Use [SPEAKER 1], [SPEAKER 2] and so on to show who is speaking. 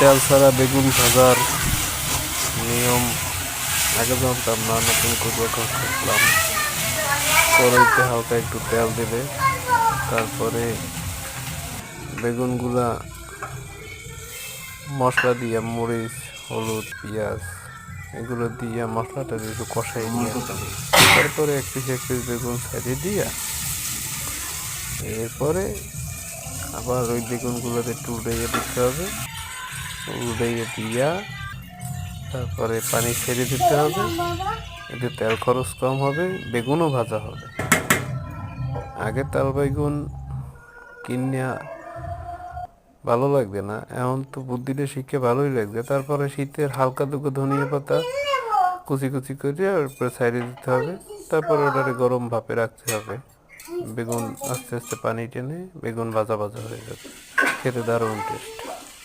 [SPEAKER 1] তেল ছাড়া বেগুন ভাজার নিয়ম আগে জানতাম না, নতুন করে এখন শিখলাম। কড়াইতে হালকা একটু তেল দেবে, তারপরে বেগুনগুলা মশলা দিয়ে মরিচ, হলুদ, পেঁয়াজ এগুলো দিয়ে মশলাটা একটু কষাই দিয়ে তারপরে এক পিস বেগুন সাইডে দিয়া এরপরে আবার ওই বেগুনগুলোতে একটু উড়াইয়ে দিতে হবে। উড়াইয়ে দিয়া তারপরে পানি ছেড়ে দিতে হবে। এতে তেল খরচ কম হবে, বেগুনও ভাজা হবে। আগে তেল বেগুন কিনিয়া ভালো লাগবে না, এখন তো বুদ্ধিটা শিখে ভালোই লাগবে। তারপরে শীতের হালকা দুটো ধনিয়া পাতা কুচি কুচি করে ওর সাইডে দিতে হবে। তারপরে ওটারে গরম ভাপে রাখতে হবে। বেগুন আস্তে আস্তে পানি টেনে বেগুন ভাজা ভাজা হয়ে যাবে, খেতে দারুণ টেস্ট।